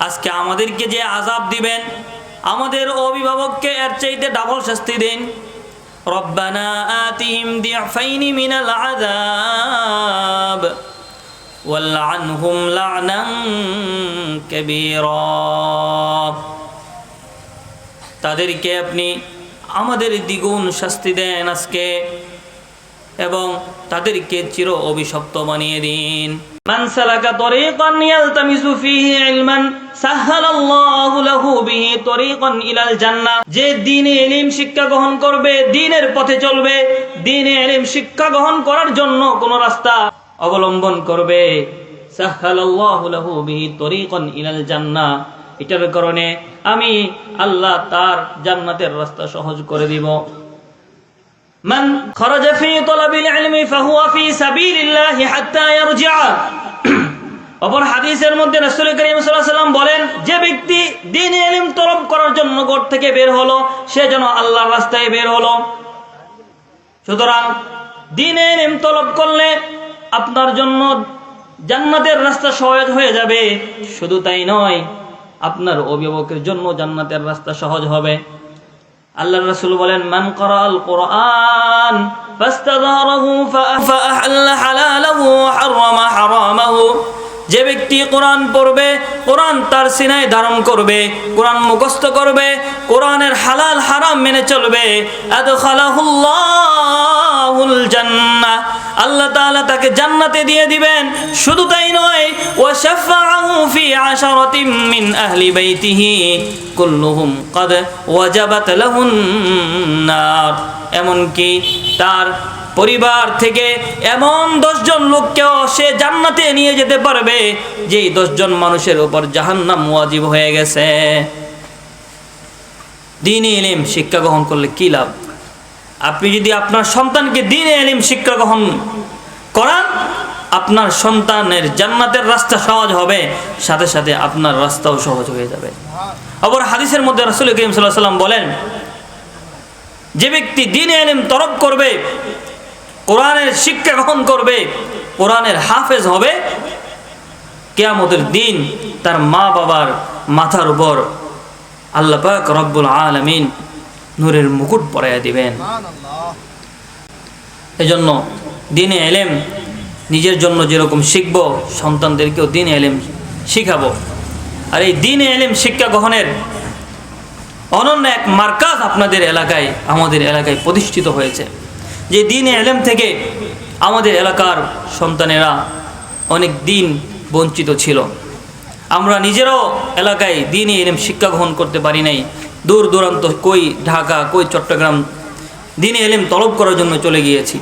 আজকে আমাদেরকে যে আযাব দিবেন, আমাদের অভিভাবককে এর চাইতে ডাবল শাস্তি দিন। রব্বানা আতিহিম দিআফাইনি মিনাল আযাব ওয়ালআনহুম লা'নান কাবীরা, তাদেরকে আপনি আমাদের দ্বিগুণ শাস্তি দেন আজকে, এবং তাদেরকে চির অভিশপ্ত বানিয়ে দিন। মান সালাকা তরিকান ইয়ালতামিসু ফীহি ইলমান সাহহালাল্লাহু লাহু বিহি তরিকান ইলাল জান্নাহ, যে দ্বীনে ইলম শিক্ষা গ্রহণ করবে, দ্বীনের পথে চলবে, দ্বীনে ইলম শিক্ষা গ্রহণ করার জন্য কোন রাস্তা অবলম্বন করবে, সাহহালাল্লাহু লাহু বিহি তরিকান ইলাল জান্নাহ, এটার কারণে আমি আল্লাহ তার জান্নাতের রাস্তা সহজ করে দিব। মান খরাজা ফি তালাবিল ইলমি ফাহুয়া ফি সাবিলিল্লাহি হাত্তা ইয়ারজিআ, অপর হাদিসের মধ্যে রাসূল করিম সাল্লাল্লাহু আলাইহি ওয়াসাল্লাম বলেন, যে ব্যক্তি দ্বীনে ইলম তলব করার জন্য ঘর থেকে বের হলো, সে যেন আল্লাহর রাস্তায় বের হলো। সুতরাং দ্বীনে ইলম তলব করলে আপনার জন্য জান্নাতের রাস্তা সহজ হয়ে যাবে। শুধু তাই নয়, আপনার অভিভাবকের জন্য জান্নাতের রাস্তা সহজ হবে। আল্লাহর রাসূল বলেন, মান ক্বারাআল কুরআন ফাস্তাযহারাহু ফাআহাল্লা হালালাহু ওয়া হারামা হারামাহু, যে ব্যক্তি কোরআন পড়বে, কোরআন তার সিনায় ধারণ করবে, কোরআন মুখস্থ করবে, কোরআনের হালাল হারাম মেনে চলবে, আদখালাহুল্লাহুল জান্নাহ, আল্লাহ তাআলা তাকে জান্নাতে দিয়ে দিবেন। শুধু তাই নয়, ওয়া শাফাআহু ফি আশারাতিন মিন আহলি বাইতিহি কুল্লুহুম ক্বাদ ওয়াজাবাত লাহুন নার, এমনকি তার পরিবার থেকে এমন 10 জন লোককেও সে জান্নাতে নিয়ে যেতে পারবে, যেই 10 জন মানুষের উপর জাহান্নাম ওয়াজিব হয়ে গেছে। দ্বীনি ইলম শিক্ষা গ্রহণ করলে কি লাভ? আপনি যদি আপনার সন্তানকে দ্বীনি ইলম শিক্ষা গ্রহণ করান, আপনার সন্তানের জান্নাতের রাস্তা সহজ হবে, সাথে সাথে আপনার রাস্তাও সহজ হয়ে যাবে। আবার হাদিসের মধ্যে রাসূল করিম সাল্লাল্লাহু আলাইহি ওয়াসাল্লাম বলেন, যে ব্যক্তি দ্বীনি ইলম তলব করবে, কোরআনের শিক্ষা গ্রহণ করবে, কোরআনের হাফেজ হবে, কিয়ামতের দিন তার মা বাবার মাথার উপর আল্লাহ পাক রব্বুল আলামিন নূরের মুকুট পরাইয়া দিবেন। এজন্য দ্বীনে ইলম নিজের জন্য যেরকম শিখব, সন্তানদেরকেও দ্বীনে ইলম শিখাবো। আর এই দ্বীনে ইলম শিক্ষা গ্রহণের অনন্য এক মার্কাজ আপনাদের এলাকায়, আমাদের এলাকায় প্রতিষ্ঠিত হয়েছে, যে দ্বীনে ইলম থেকে আমাদের এলাকার সন্তানেরা অনেক দিন বঞ্চিত ছিল। আমরা নিজেরাও এলাকায় দ্বীনে ইলম শিক্ষা গ্রহণ করতে পারি নাই। দূর দূরান্ত কই ঢাকা, কই চট্টগ্রাম দ্বীনে ইলম তলব করার জন্য চলে গিয়েছি।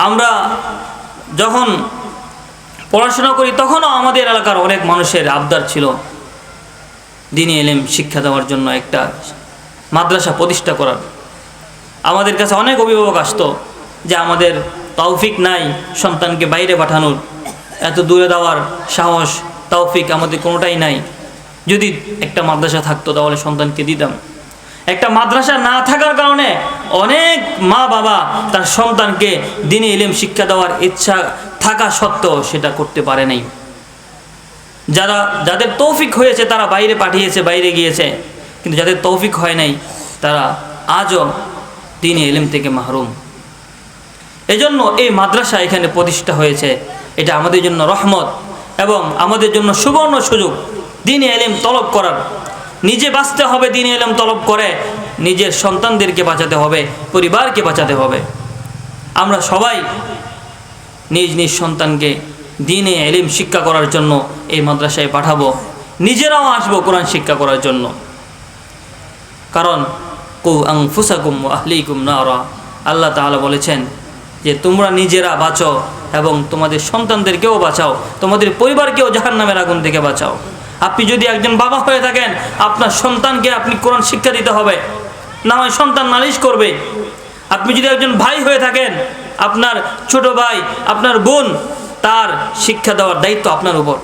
আমরা যখন পড়াশোনা করি তখনও আমাদের এলাকার অনেক মানুষের আবদার ছিল দ্বীনে ইলম শিক্ষা দেওয়ার জন্য একটা মাদ্রাসা প্রতিষ্ঠা করার। আমাদের কাছে অনেক অভিভাবক আসতো যে আমাদের তৌফিক নাই সন্তানকে বাইরে পাঠানোর, এত দূরে দেওয়ার সাহস তৌফিক আমাদের কোনোটাই নাই। যদি একটা মাদ্রাসা থাকতো তাহলে সন্তানকে দিতাম। একটা মাদ্রাসা না থাকার কারণে অনেক মা বাবা তার সন্তানকে দ্বীনে ইলম শিক্ষা দেওয়ার ইচ্ছা থাকা সত্ত্বেও সেটা করতে পারে নাই। যাদের তৌফিক হয়েছে তারা বাইরে পাঠিয়েছে, বাইরে গিয়েছে, কিন্তু যাদের তৌফিক হয় নাই তারা আজও দ্বীনে ইলম থেকে মাহরুম। এজন্য এই মাদ্রাসা এখানে প্রতিষ্ঠা হয়েছে। এটা আমাদের জন্য রহমত এবং আমাদের জন্য সুবর্ণ সুযোগ দ্বীনে ইলম তলব করার। নিজে বাঁচতে হবে, দ্বীনে ইলম তলব করে নিজের সন্তানদেরকে বাঁচাতে হবে, পরিবারকে বাঁচাতে হবে। আমরা সবাই নিজ নিজ সন্তানকে দ্বীনে ইলম শিক্ষা করার জন্য এই মাদ্রাসায় পাঠাবো, নিজেরাও আসবো কোরআন শিক্ষা করার জন্য। কারণ কু আনফুসাকুম ওয়া আহলিকুম নারা, আল্লাহ তাআলা বলেছেন যে তোমরা নিজেরা বাঁচো এবং তোমাদের সন্তানদেরকেও বাঁচাও, তোমাদের পরিবারকেও জাহান্নামের আগুন থেকে বাঁচাও। আপনি যদি একজন বাবা হয়ে থাকেন আপনার সন্তানকে আপনি কোরআন শিক্ষা দিতে হবে, না হয় সন্তান নালিশ করবে। আপনি যদি একজন ভাই হয়ে থাকেন আপনার ছোট ভাই, আপনার বোন, তার শিক্ষা দেওয়ার দায়িত্ব আপনার উপর।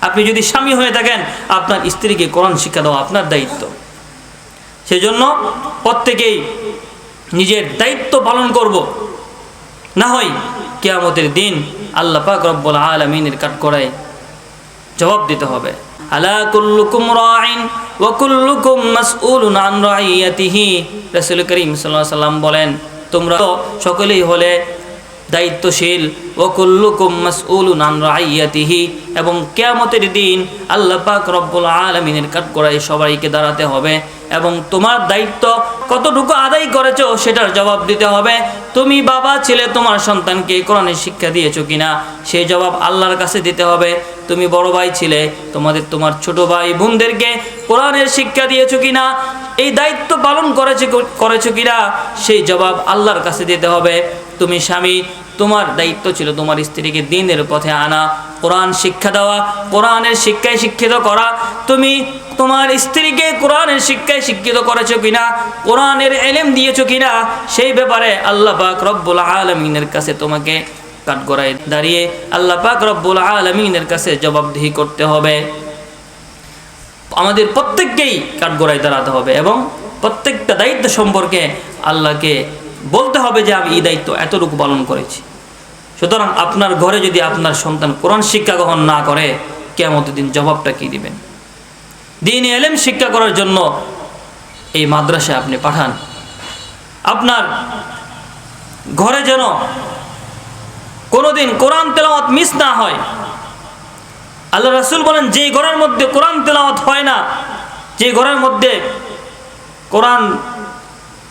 আপনি যদি স্বামী হয়ে থাকেন আপনার স্ত্রীকে কোরআন শিক্ষা দেওয়া আপনার দায়িত্ব। সেজন্য প্রত্যেকেই নিজের দায়িত্ব পালন করব, না হয় কিয়ামতের দিন আল্লাহ পাক রব্বুল আলামিনের কাঠগড়ায় জবাব দিতে হবে। আলা কুল্লুকুম রাইন ওয়া কুল্লুকুম মাসউলুন আন রাইয়াতিহি। রাসূল করিম সাল্লাল্লাহু আলাইহি ওয়াসাল্লাম বলেন তোমরা সকলেই হলে দায়িত্বশীল, ওয়া কুল্লুকুম মাসউলুন আন রাইয়াতিহি, এবং কিয়ামতের দিন আল্লাহ পাক রব্বুল আলামিনের কাঠগড়ায় সবাইকে দাঁড়াতে হবে এবং তোমার দায়িত্ব কতটুকু আদায় করেছো সেটার জবাব দিতে হবে। তুমি বাবা ছিলে, তোমার সন্তানকে কোরআনের শিক্ষা দিয়েছো কিনা সেই জবাব আল্লাহর কাছে দিতে হবে। তুমি বড় ভাই ছিলে, তোমার ছোট ভাই বোনদেরকে কোরআনের শিক্ষা দিয়েছো কিনা, এই দায়িত্ব পালন করেছো কিনা সেই জবাব আল্লাহর কাছে দিতে হবে। তুমি স্বামী, তোমার দায়িত্ব ছিল তোমার স্ত্রীকে দ্বীনের পথে আনা, কোরআন শিক্ষা দেওয়া, কোরআনের শিক্ষায় শিক্ষিত করা। তুমি তোমার স্ত্রীকে কোরআনের শিক্ষায় শিক্ষিত করেছো কিনা, কোরআনের ইলম দিয়েছো কিনা, সেই ব্যাপারে আল্লাহ পাক রব্বুল আলামিনের কাছে তোমাকে কাঠগড়ায় দাঁড়িয়ে আল্লাহ পাক রব্বুল আলামিনের কাছে জবাবদিহি করতে হবে। আমাদের প্রত্যেককেই কাঠগড়ায় দাঁড়াতে হবে এবং প্রত্যেকটা দায়িত্ব সম্পর্কে আল্লাহকে বলতে হবে যে আমি এই দায়িত্ব এতটুকু পালন করেছি। সুতরাং আপনার ঘরে যদি আপনার সন্তান কোরআন শিক্ষা গ্রহণ না করে কিয়ামতের দিন জবাবটা কি দিবেন? দ্বীনে ইলম শিক্ষা করার জন্য এই মাদ্রাসায় আপনি পাঠান। আপনার ঘরে যেন কোনোদিন কোরআন তেলাওয়াত মিস না হয়। আল্লাহ রাসূল বলেন যে ঘরের মধ্যে কোরআন তেলাওয়াত হয় না, যে ঘরের মধ্যে কোরআন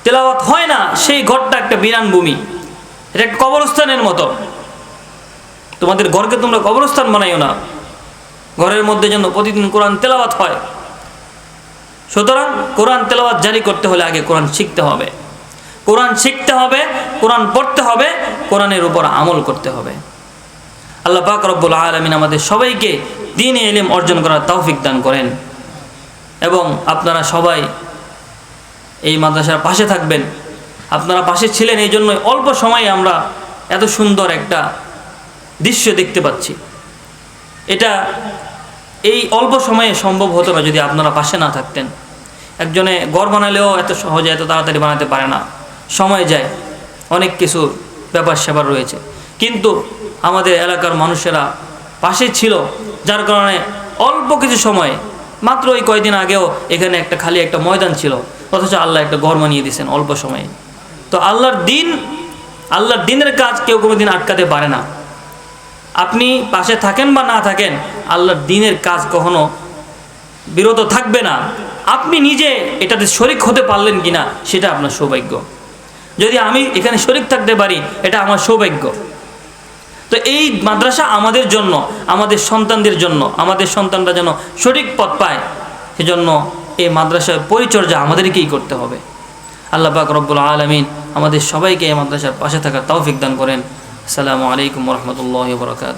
তেলাওয়াত হয় না সেই ঘরটা একটা বিরান ভূমি, এটা একটা কবরস্থানের মতো। তোমাদের ঘরকে তোমরা কবরস্থান বানাইও না, ঘরের মধ্যে যেন প্রতিদিন কোরআন তেলাওয়াত হয়। সুতরাং কোরআন তেলাওয়াত জারি করতে হলে আগে কোরআন শিখতে হবে, কোরআন শিখতে হবে, কোরআন পড়তে হবে, কোরআনের উপর আমল করতে হবে। আল্লাহ পাক রব্বুল আলামিন আমাদের সবাইকে দ্বীনে ইলম অর্জন করার তৌফিক দান করেন এবং আপনারা সবাই এই মাদ্রাসার পাশে থাকবেন। আপনারা পাশে ছিলেন, এই জন্য অল্প সময়ে আমরা এত সুন্দর একটা দৃশ্য দেখতে পাচ্ছি। এটা এই অল্প সময়ে সম্ভব হতো না যদি আপনারা পাশে না থাকতেন। একজনে ঘর বানালেও এত সহজে এত তাড়াতাড়ি বানাতে পারে না, সময় যায়, অনেক কিছু ব্যাপার স্যাপার রয়েছে, কিন্তু আমাদের এলাকার মানুষেরা পাশে ছিল, যার কারণে অল্প কিছু সময়, মাত্র ওই কয়েকদিন আগেও এখানে একটা খালি একটা ময়দান ছিল, অথচ আল্লাহ একটা ঘর বানিয়ে দিয়েছেন অল্প সময়ে। তো আল্লাহর দিনের কাজ কেউ কোনোদিন আটকাতে পারে না। আপনি পাশে থাকেন বা না থাকেন, আল্লাহর দিনের কাজ কখনো বিরত থাকবে না। আপনি নিজে এটাতে শরিক হতে পারলেন কিনা সেটা আপনার সৌভাগ্য। যদি আমি এখানে শরীক থাকতে পারি এটা আমার সৌভাগ্য। তো এই মাদ্রাসা আমাদের জন্য, আমাদের সন্তানদের জন্য, আমাদের সন্তানরা যেন সঠিক পথ পায়, সেজন্য এই মাদ্রাসার পরিচর্যা আমাদেরকেই করতে হবে। আল্লাহ পাক রব্বুল আলামিন আমাদের সবাইকে এই মাদ্রাসার পাশে থাকার তৌফিক দান করেন। আসসালামু আলাইকুম ওয়া রাহমাতুল্লাহি ওয়া বারাকাতুহু।